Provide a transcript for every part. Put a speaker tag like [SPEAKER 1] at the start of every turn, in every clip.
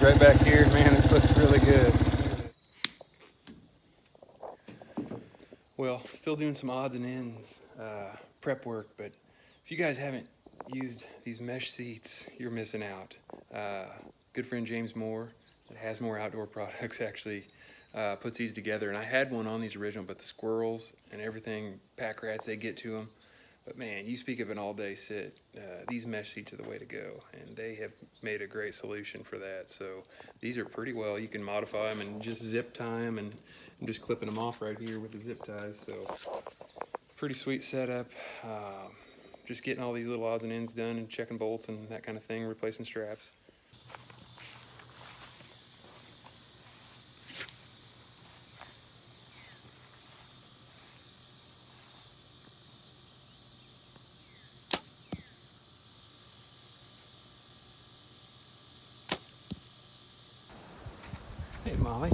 [SPEAKER 1] guys, right back here. Man, this looks really good. Well, still doing some odds and ends prep work, but if you guys haven't used these mesh seats, you're missing out. Good friend James Moore at Has More Outdoor Products actually puts these together, and I had one on these original, but the squirrels and everything, pack rats, they get to them. But man, you speak of an all-day sit, these mesh seats are the way to go, and they have made a great solution for that. So these are pretty well, you can modify them and just zip tie them, and I'm just clipping them off right here with the zip ties. So pretty sweet setup. Just getting all these little odds and ends done and checking bolts and that kind of thing, replacing straps. Hey Molly.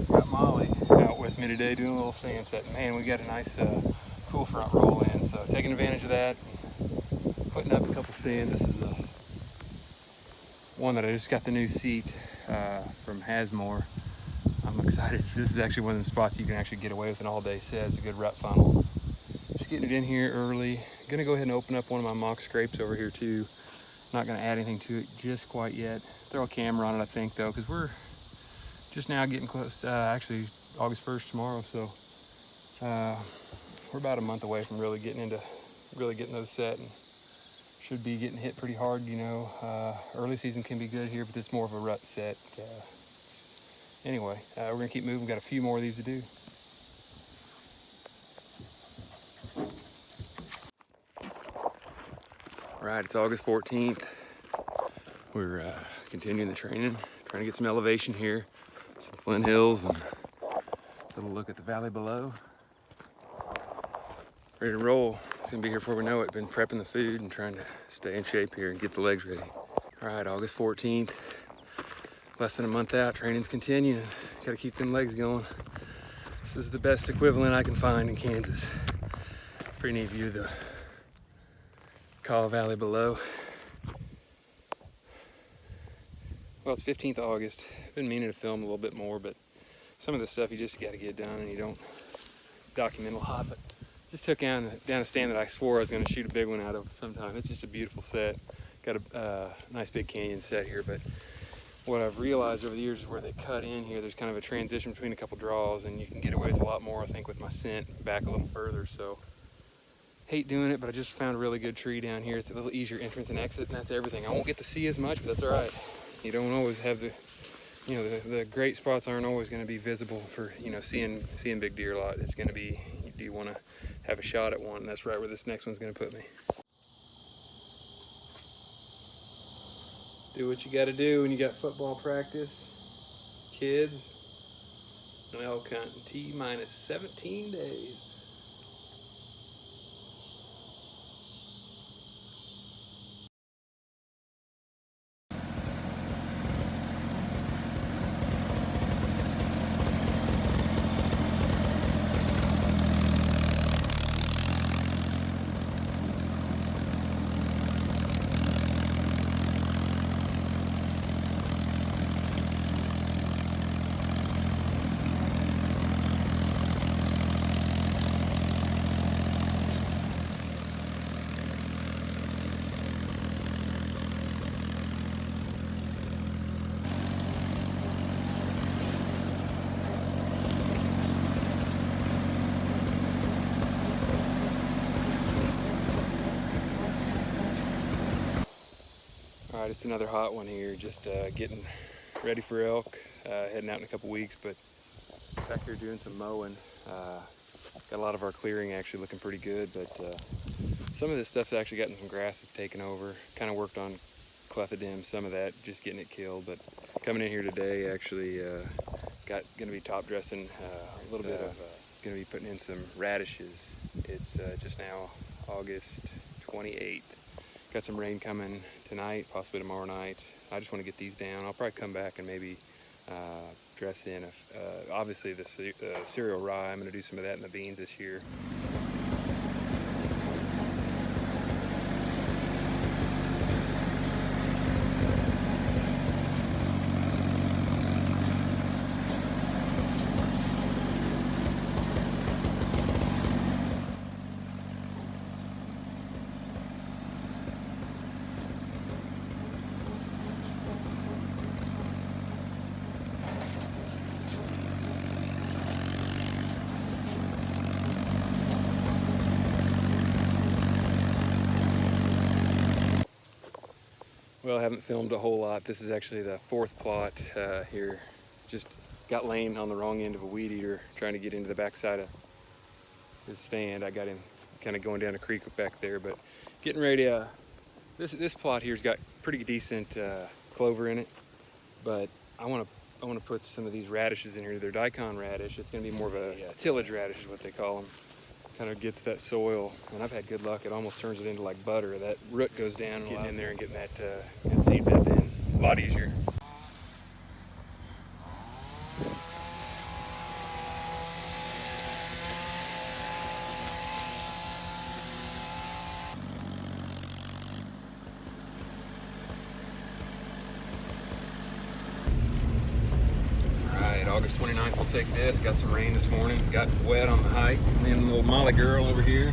[SPEAKER 1] Got Molly out with me today doing a little stand set. Man, we got a nice cool front roll in, so taking advantage of that, putting up a couple stands. This is one that I just got the new seat from Has More. I'm excited. This is actually one of the spots you can actually get away with an all-day set. It's a good rut funnel. Just getting it in here early. Gonna go ahead and open up one of my mock scrapes over here too. Not gonna add anything to it just quite yet. Throw a camera on it, I think, though, because we're just now getting close to, actually August 1st tomorrow, so we're about a month away from really getting those set, and should be getting hit pretty hard, you know. Early season can be good here, but it's more of a rut set. Anyway, we're gonna keep moving. Got a few more of these to do. All right, it's August 14th. We're continuing the training, trying to get some elevation here, some Flint Hills, and a little look at the valley below. Ready to roll. It's gonna be here before we know it. Been prepping the food and trying to stay in shape here and get the legs ready. All right, August 14th, less than a month out, training's continuing. Gotta keep them legs going. This is the best equivalent I can find in Kansas. Pretty neat view of the Kaw Valley below. Well, it's 15th of August. Been meaning to film a little bit more, but some of the stuff you just gotta get done and you don't document a lot. But just took down a stand that I swore I was gonna shoot a big one out of sometime. It's just a beautiful set. Got a nice big canyon set here, but what I've realized over the years is where they cut in here, there's kind of a transition between a couple draws, and you can get away with a lot more, I think, with my scent back a little further. So hate doing it, but I just found a really good tree down here. It's a little easier entrance and exit, and that's everything. I won't get to see as much, but that's all right. You don't always have the, you know, the great spots aren't always going to be visible for, you know, seeing big deer a lot. It's going to be, do you want to have a shot at one? And that's right where this next one's going to put me. Do what you got to do when you got football practice. Kids, elk hunting, T-minus 17 days. All right, it's another hot one here, just getting ready for elk, heading out in a couple weeks, but back here doing some mowing. Got a lot of our clearing actually looking pretty good, but some of this stuff's actually gotten some grasses taken over. Kind of worked on clethodim, some of that, just getting it killed, but coming in here today actually gonna be top dressing a little bit of, gonna be putting in some radishes. It's just now August 28th. Got some rain coming tonight, possibly tomorrow night. I just want to get these down. I'll probably come back and maybe dress in, obviously the cereal rye. I'm going to do some of that in the beans this year. Well, I haven't filmed a whole lot. This is actually the fourth plot here. Just got laying on the wrong end of a weed eater trying to get into the backside of his stand. I got him kind of going down a creek back there, but getting ready to, this plot here's got pretty decent clover in it, but I want to put some of these radishes in here. They're daikon radish. It's going to be more of a tillage radish is what they call them. Kind of gets that soil, and I've had good luck. It almost turns it into like butter. That root goes down, getting in there and getting that seed bed in a lot easier. August 29th, we'll take this. Got some rain this morning. Got wet on the hike. Me and little Molly girl over here.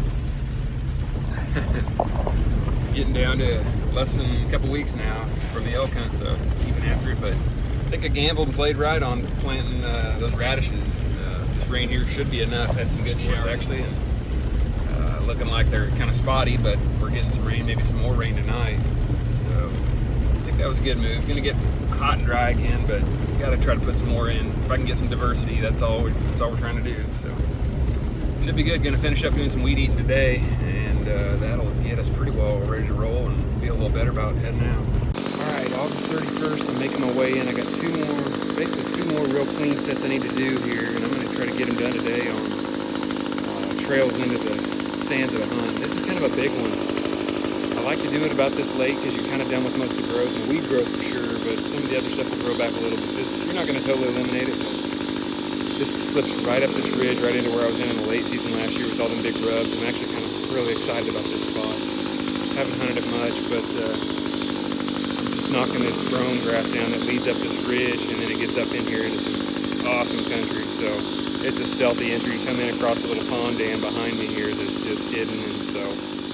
[SPEAKER 1] Getting down to less than a couple weeks now from the elk hunt, so keeping after it. But I think I gambled and played right on planting those radishes. This rain here should be enough. Had some good showers actually, and looking like they're kind of spotty, but we're getting some rain, maybe some more rain tonight. So I think that was a good move. Gonna get hot and dry again, but gotta try to put some more in. If I can get some diversity, that's all we're trying to do. So should be good. Gonna finish up doing some weed eating today, and that'll get us pretty well ready to roll and feel a little better about heading out. All right, August 31st, I'm making my way in. I got basically two more real clean sets I need to do here, and I'm gonna try to get them done today on trails into the stands of the hunt. This is kind of a big one. I like to do it about this late because you're kind of done with most of the growth, and the weed growth for sure, but some of the other stuff will grow back a little bit. You're not going to totally eliminate it, but this slips right up this ridge, right into where I was in the late season last year with all them big rubs. I'm actually kind of really excited about this spot. Haven't hunted it much, but I'm just knocking this brome grass down that leads up this ridge, and then it gets up in here into some awesome country. So it's a stealthy entry. You come in across a little pond dam behind me here that's just hidden, and so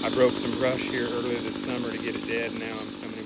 [SPEAKER 1] I broke some brush here earlier this summer to get it dead, and now I'm coming